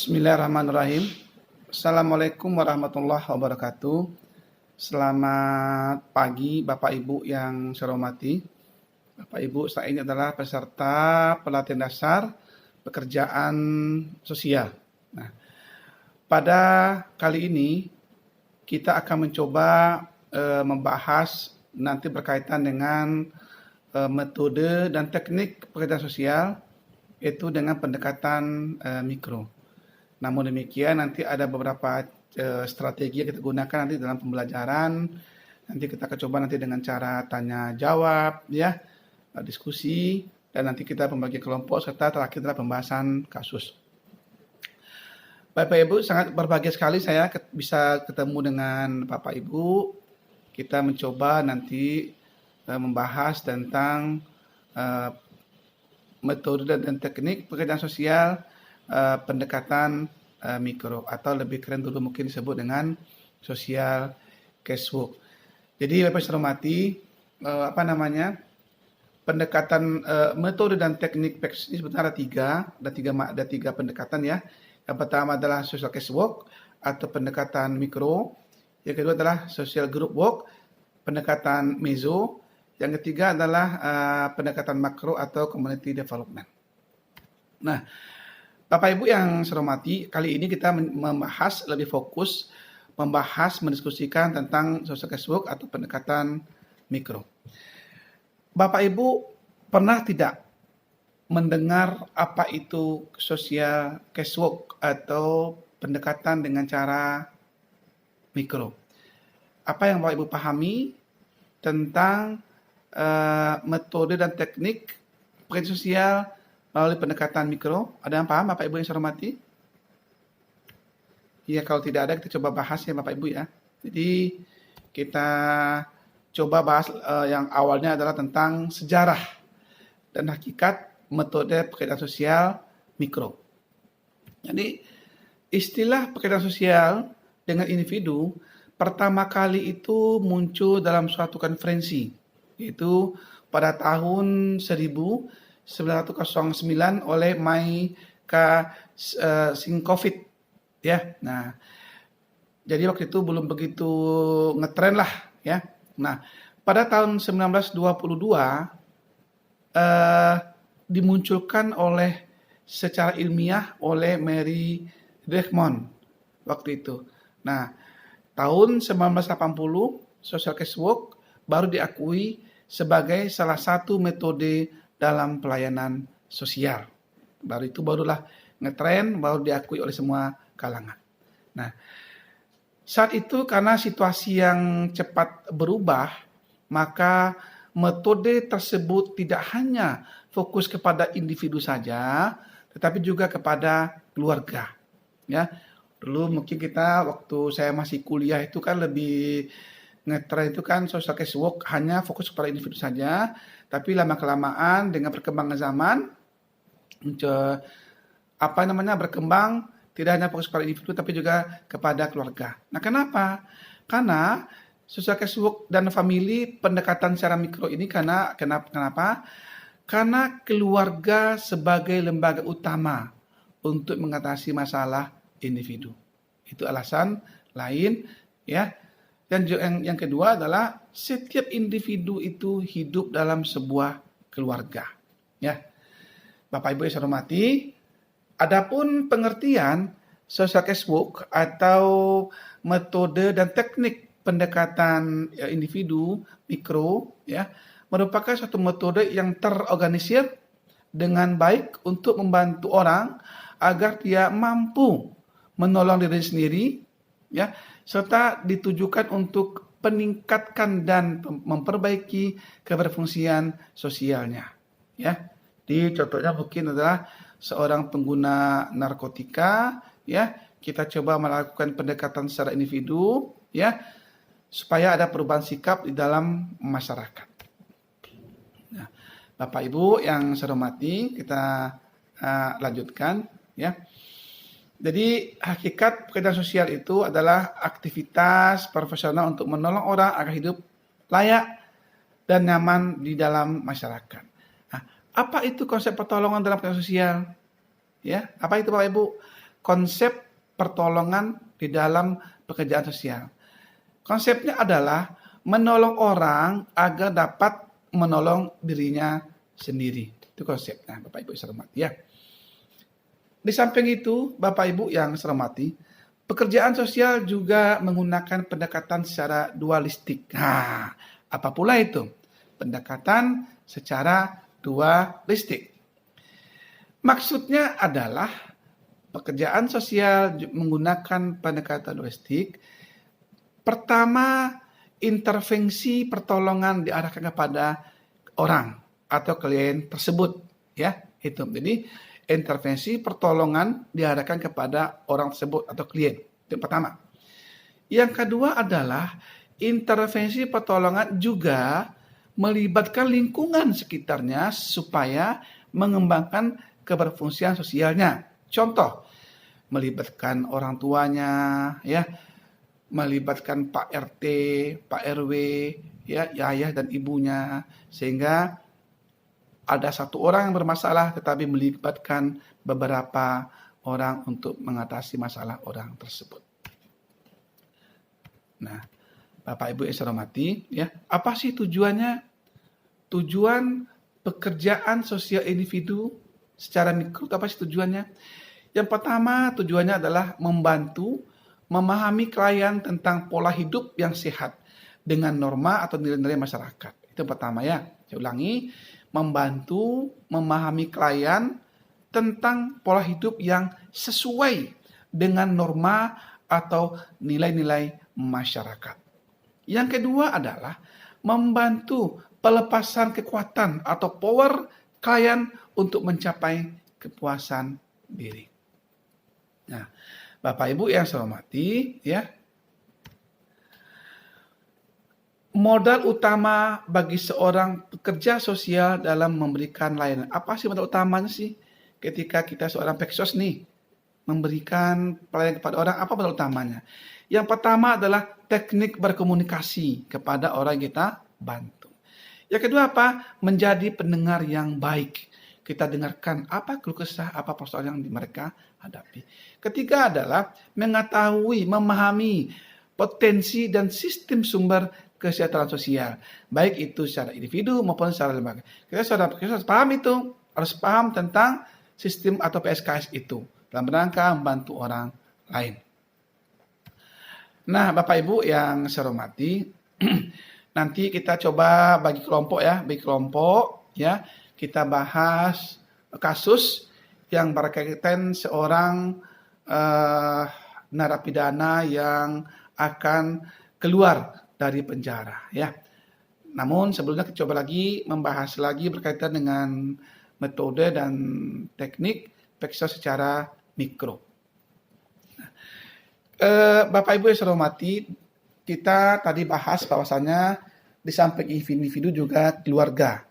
Bismillahirrahmanirrahim. Assalamualaikum warahmatullahi wabarakatuh. Selamat pagi Bapak Ibu yang saya hormati. Bapak Ibu, saya ini adalah peserta pelatihan dasar pekerjaan sosial. Nah, pada kali ini kita akan mencoba membahas nanti berkaitan dengan metode dan teknik pekerjaan sosial, yaitu dengan pendekatan mikro. Namun demikian nanti ada beberapa strategi yang kita gunakan nanti dalam pembelajaran. Nanti kita akan coba nanti dengan cara tanya jawab, ya, diskusi, dan nanti kita membagi kelompok serta terakhir adalah pembahasan kasus. Bapak Ibu, sangat berbahagia sekali saya bisa ketemu dengan Bapak Ibu. Kita mencoba nanti membahas tentang metode dan teknik pekerjaan sosial pendekatan mikro, atau lebih keren dulu mungkin disebut dengan social casework. Jadi Bapak saya hormati, pendekatan metode dan teknik ini sebenarnya ada tiga pendekatan, ya. Yang pertama adalah social casework atau pendekatan mikro. Yang kedua adalah social group work, pendekatan meso. Yang ketiga adalah pendekatan makro atau community development. Nah, Bapak Ibu yang saya hormati, kali ini kita membahas lebih fokus, mendiskusikan tentang social casework atau pendekatan mikro. Bapak Ibu pernah tidak mendengar apa itu social casework atau pendekatan dengan cara mikro? Apa yang Bapak Ibu pahami tentang metode dan teknik pekerjaan sosial melalui pendekatan mikro? Ada yang paham Bapak Ibu yang saya hormati? Ya, kalau tidak ada kita coba bahas ya Bapak Ibu ya. Jadi kita coba bahas yang awalnya adalah tentang sejarah dan hakikat metode pekerjaan sosial mikro. Jadi istilah pekerjaan sosial dengan individu pertama kali itu muncul dalam suatu konferensi, yaitu pada tahun 1909 oleh Maika Sinkovit, ya. Nah, jadi waktu itu belum begitu ngetren lah, ya. Nah, pada tahun 1922 dimunculkan secara ilmiah oleh Mary Drechmond waktu itu. Nah, tahun 1980 social casework baru diakui sebagai salah satu metode dalam pelayanan sosial. Barulah ngetren, baru diakui oleh semua kalangan. Nah, saat itu karena situasi yang cepat berubah, maka metode tersebut tidak hanya fokus kepada individu saja, tetapi juga kepada keluarga. Ya, dulu mungkin kita waktu saya masih kuliah itu kan lebih ngetren itu kan social casework hanya fokus kepada individu saja, tapi lama-kelamaan dengan perkembangan zaman berkembang tidak hanya fokus pada individu tapi juga kepada keluarga. Nah, kenapa? Karena social casework dan family pendekatan secara mikro ini kenapa? Karena keluarga sebagai lembaga utama untuk mengatasi masalah individu. Itu alasan lain, ya. Dan yang kedua adalah setiap individu itu hidup dalam sebuah keluarga, ya. Bapak Ibu yang saya hormati, adapun pengertian social casework atau metode dan teknik pendekatan individu mikro, ya, merupakan suatu metode yang terorganisir dengan baik untuk membantu orang agar dia mampu menolong diri sendiri, ya, serta ditujukan untuk meningkatkan dan memperbaiki keberfungsian sosialnya, ya. Di contohnya mungkin adalah seorang pengguna narkotika, ya, kita coba melakukan pendekatan secara individu, ya, supaya ada perubahan sikap di dalam masyarakat. Nah, Bapak Ibu yang saya hormati, kita lanjutkan, ya. Jadi hakikat pekerjaan sosial itu adalah aktivitas profesional untuk menolong orang agar hidup layak dan nyaman di dalam masyarakat. Nah, apa itu konsep pertolongan dalam pekerjaan sosial? Ya, apa itu Bapak Ibu? konsep pertolongan di dalam pekerjaan sosial. Konsepnya adalah menolong orang agar dapat menolong dirinya sendiri. Itu konsepnya, Bapak Ibu yang saya hormati ya. Di samping itu, Bapak Ibu yang saya hormati, pekerjaan sosial juga menggunakan pendekatan secara dualistik. Nah, apa pula itu? Pendekatan secara dualistik. Maksudnya adalah pekerjaan sosial menggunakan pendekatan dualistik. Pertama, intervensi pertolongan diarahkan kepada orang atau klien tersebut, ya. Itu. Jadi, intervensi pertolongan diarahkan kepada orang tersebut atau klien. Itu yang pertama. Yang kedua adalah intervensi pertolongan juga melibatkan lingkungan sekitarnya supaya mengembangkan keberfungsian sosialnya. Contoh, melibatkan orang tuanya, ya, melibatkan Pak RT, Pak RW, ya, ayah dan ibunya, sehingga ada satu orang yang bermasalah tetapi melibatkan beberapa orang untuk mengatasi masalah orang tersebut. Nah, Bapak Ibu yang saya hormati, ya, apa sih tujuannya? Tujuan pekerjaan sosial individu secara mikro, apa sih tujuannya? Yang pertama, tujuannya adalah membantu memahami klien tentang pola hidup yang sehat dengan norma atau nilai-nilai masyarakat. Itu yang pertama ya. Saya ulangi, membantu memahami klien tentang pola hidup yang sesuai dengan norma atau nilai-nilai masyarakat. Yang kedua adalah membantu pelepasan kekuatan atau power klien untuk mencapai kepuasan diri. Nah, Bapak Ibu yang saya hormati, ya. Modal utama bagi seorang pekerja sosial dalam memberikan layanan. Apa sih modal utamanya sih? Ketika kita seorang peksos nih, memberikan pelayanan kepada orang, apa modal utamanya? Yang pertama adalah teknik berkomunikasi kepada orang yang kita bantu. Yang kedua apa? Menjadi pendengar yang baik. Kita dengarkan apa keluh kesah, apa persoalan yang mereka hadapi. Ketiga adalah mengetahui, memahami potensi dan sistem sumber kesejahteraan sosial. Baik itu secara individu maupun secara lembaga. Kita harus paham itu, harus paham tentang sistem atau PSKS itu. Dalam rangka membantu orang lain. Nah, Bapak Ibu yang saya hormati, nanti kita coba bagi kelompok ya, kita bahas kasus yang berkaitan seorang narapidana yang akan keluar dari penjara ya. Namun sebelumnya kita coba lagi membahas lagi berkaitan dengan metode dan teknik peksos secara mikro. Bapak Ibu yang saya hormati, kita tadi bahas bahwasanya di samping individu juga keluarga.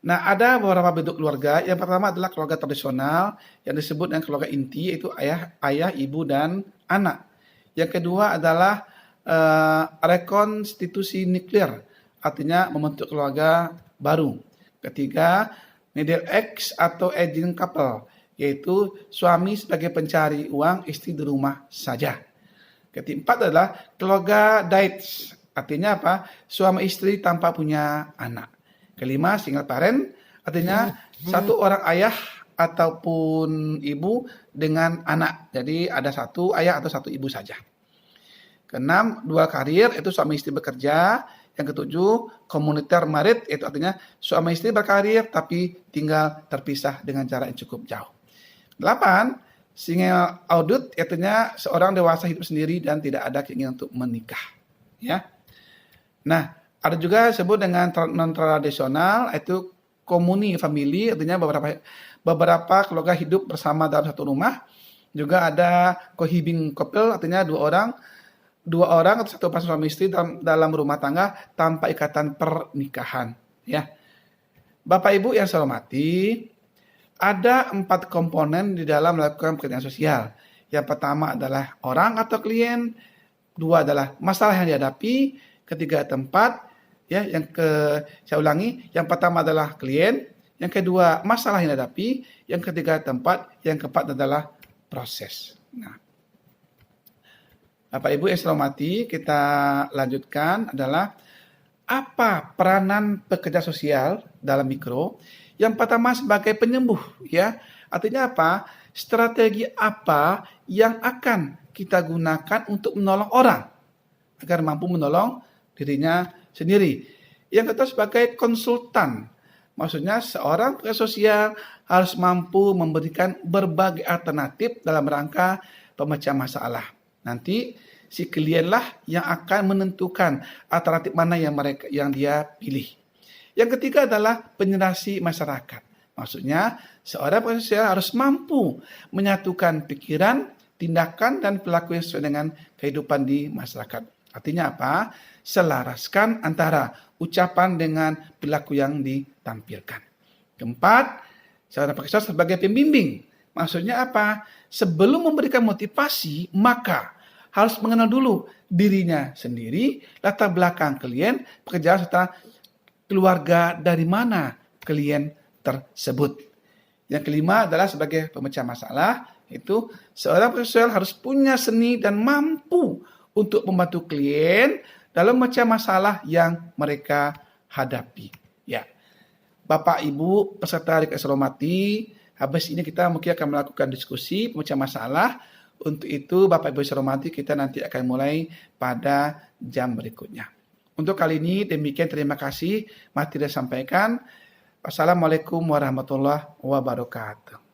Nah, ada beberapa bentuk keluarga. Yang pertama adalah keluarga tradisional yang disebut dengan keluarga inti, yaitu ayah, ibu, dan anak. Yang kedua adalah rekonstitusi nuklir, artinya membentuk keluarga baru. Ketiga, middle age atau aging couple, yaitu suami sebagai pencari uang, istri di rumah saja. Keempat adalah keluarga diets, artinya apa? Suami istri tanpa punya anak. Kelima, single parent, artinya satu orang ayah ataupun ibu dengan anak. Jadi ada satu ayah atau satu ibu saja. Keenam, dual karir, itu suami istri bekerja. Yang ketujuh, komuniter married, itu artinya suami istri berkarir tapi tinggal terpisah dengan jarak yang cukup jauh. 8, single adult, artinya seorang dewasa hidup sendiri dan tidak ada keinginan untuk menikah. Ya. Nah, ada juga disebut dengan non-tradisional, itu komuni family, artinya beberapa keluarga hidup bersama dalam satu rumah. Juga ada cohabiting couple, artinya dua orang atau satu pasangan suami istri dalam rumah tangga tanpa ikatan pernikahan. Ya, Bapak Ibu yang saya hormati, ada 4 komponen di dalam melakukan pekerjaan sosial. Yang pertama adalah orang atau klien, 2 adalah masalah yang dihadapi, ketiga tempat, ya, saya ulangi, yang pertama adalah klien, yang kedua masalah yang dihadapi, yang ketiga tempat, yang keempat adalah proses. Nah, Bapak Ibu yang saya hormati, kita lanjutkan adalah apa peranan pekerja sosial dalam mikro? Yang pertama sebagai penyembuh, ya. Artinya apa? Strategi apa yang akan kita gunakan untuk menolong orang agar mampu menolong dirinya sendiri. Yang kedua sebagai konsultan. Maksudnya seorang pekerja sosial harus mampu memberikan berbagai alternatif dalam rangka pemecah masalah. Nanti si klienlah yang akan menentukan alternatif mana yang dia pilih. Yang ketiga adalah penyelesaian masyarakat. Maksudnya seorang pekerja sosial harus mampu menyatukan pikiran, tindakan, dan perilaku yang sesuai dengan kehidupan di masyarakat. Artinya apa? Selaraskan antara ucapan dengan perilaku yang ditampilkan. Keempat, seorang pekerja sosial sebagai pembimbing. Maksudnya apa? Sebelum memberikan motivasi, maka harus mengenal dulu dirinya sendiri, latar belakang klien, pekerjaan serta keluarga dari mana klien tersebut. Yang kelima adalah sebagai pemecah masalah, itu seorang profesional harus punya seni dan mampu untuk membantu klien dalam memecah masalah yang mereka hadapi. Ya, Bapak Ibu peserta yang saya hormati, habis ini kita mungkin akan melakukan diskusi pemecah masalah. Untuk itu Bapak Ibu saya hormati, kita nanti akan mulai pada jam berikutnya. Untuk kali ini demikian, terima kasih materi yang disampaikan. Wassalamualaikum warahmatullahi wabarakatuh.